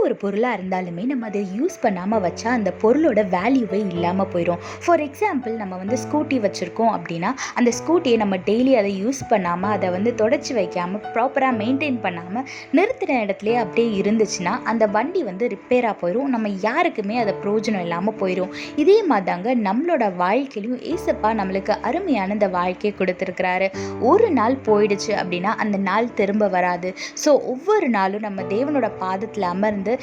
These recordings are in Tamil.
ஒரு பொருளாக இருந்தாலுமே நம்ம அதை யூஸ் பண்ணாமல் வச்சா அந்த பொருளோட வேல்யூவே இல்லாமல் போயிடும். ஃபார் எக்ஸாம்பிள், நம்ம ஸ்கூட்டி வச்சுருக்கோம் அப்படின்னா அந்த ஸ்கூட்டியை நம்ம டெய்லி அதை யூஸ் பண்ணாமல், அதை தொடச்சி வைக்காமல், ப்ராப்பராக மெயின்டைன் பண்ணாமல் நிறுத்தின இடத்துலையே அப்படியே இருந்துச்சுன்னா அந்த வண்டி ரிப்பேராக போயிடும். நம்ம யாருக்குமே அதை பிரயோஜனம் இல்லாமல் போயிடும். இதே மாதிரி தாங்க நம்மளோட வாழ்க்கையிலையும் ஏசப்பா நம்மளுக்கு அருமையான இந்த வாழ்க்கையை கொடுத்துருக்கிறாரு. ஒரு நாள் போயிடுச்சு அப்படின்னா அந்த நாள் திரும்ப வராது. ஸோ ஒவ்வொரு நாளும் நம்ம தேவனோட பாதத்தில் அமர்ந்து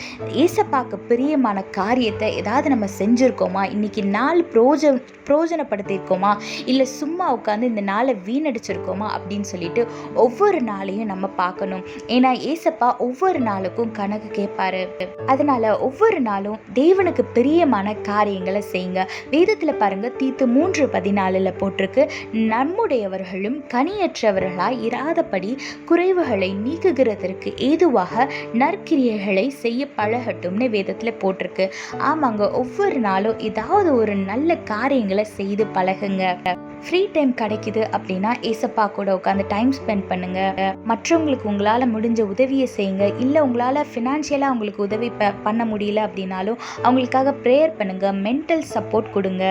ஏசப்பாக்கு பிரியமான காரியத்தை ஏதாவது நம்ம செஞ்சுருக்கோமா, இன்னைக்கு நாள் பிரயோஜனப்படுத்தியிருக்கோமா, இல்லை சும்மா உட்காந்து இந்த நாளை வீணடிச்சிருக்கோமா அப்படின்னு சொல்லிட்டு ஒவ்வொரு நாளையும் நம்ம பார்க்கணும். ஏன்னா ஏசப்பா ஒவ்வொரு நாளுக்கும் கணக்கு கேட்பாரு. அதனால ஒவ்வொரு நாளும் தேவனுக்கு பிரியமான காரியங்களை செய்யுங்க. வேதத்தில் பாருங்க, தீத்து 3:14 போட்டிருக்கு, நம்முடையவர்களும் கனியற்றவர்களாய் இராதபடி குறைவுகளை நீக்குகிறதற்கு ஏதுவாக நற்கிரியைகளை செய்ய பழகட்டும்னு வேதத்தில் போட்டிருக்கு. ஆமாங்க, ஒவ்வொரு நாளும் ஏதாவது ஒரு நல்ல காரியங்களை செய்து பழகுங்க. ஃப்ரீ டைம் கிடைக்குது அப்படின்னா ஏசப்பா கூட உட்காந்து டைம் ஸ்பெண்ட் பண்ணுங்க. மற்றவங்களுக்கு உங்களால் முடிஞ்ச உதவியை செய்யுங்க. இல்லை உங்களால் ஃபினான்ஷியலாக அவங்களுக்கு உதவி பண்ண முடியல அப்படின்னாலும் அவங்களுக்காக ப்ரேயர் பண்ணுங்க, மென்டல் சப்போர்ட் கொடுங்க.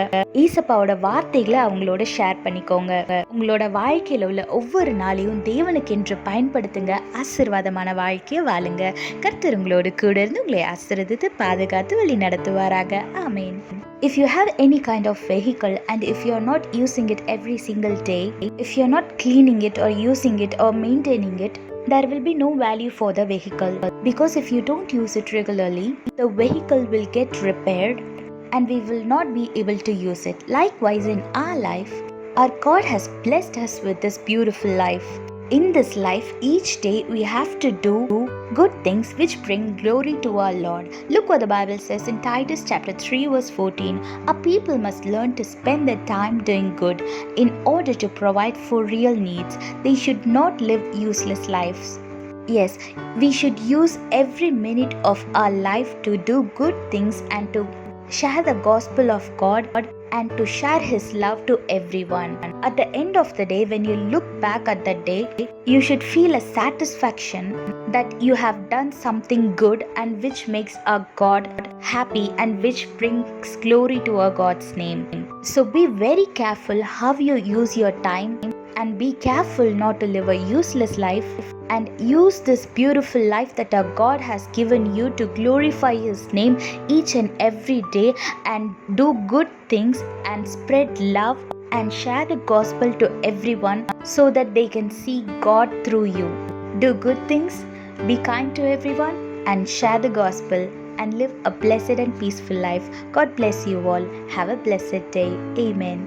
ஏசப்பாவோட வார்த்தைகளை அவங்களோட ஷேர் பண்ணிக்கோங்க. உங்களோட வாழ்க்கையில் உள்ள ஒவ்வொரு நாளையும் தேவனுக்கு என்று பயன்படுத்துங்க. ஆசீர்வாதமான வாழ்க்கையை வாழுங்க. கர்த்தர் உங்களோடு கூட இருந்து உங்களை ஆசீர்வதித்து பாதுகாத்து வழி நடத்துவாராக. ஆமேன். If you have any kind of vehicle and if you are not using it every single day, if you are not cleaning it or using it or maintaining it, there will be no value for the vehicle. Because if you don't use it regularly, the vehicle will get repaired and we will not be able to use it. Likewise, in our life, our God has blessed us with this beautiful life. In this life, each day we have to do good things which bring glory to our Lord. Look what the Bible says in Titus chapter 3 verse 14. Our people must learn to spend their time doing good in order to provide for real needs. They should not live useless lives. Yes, we should use every minute of our life to do good things and to share the gospel of God and to share His love to everyone. At the end of the day, when you look back at that day, you should feel a satisfaction that you have done something good and which makes our God happy and which brings glory to our God's name. So be very careful how you use your time and be careful not to live a useless life, and use this beautiful life that our God has given you to glorify His name each and every day, and do good things and spread love and share the gospel to everyone so that they can see God through you. Do good things, be kind to everyone, and share the gospel and live a blessed and peaceful life. God bless you all. Have a blessed day. Amen.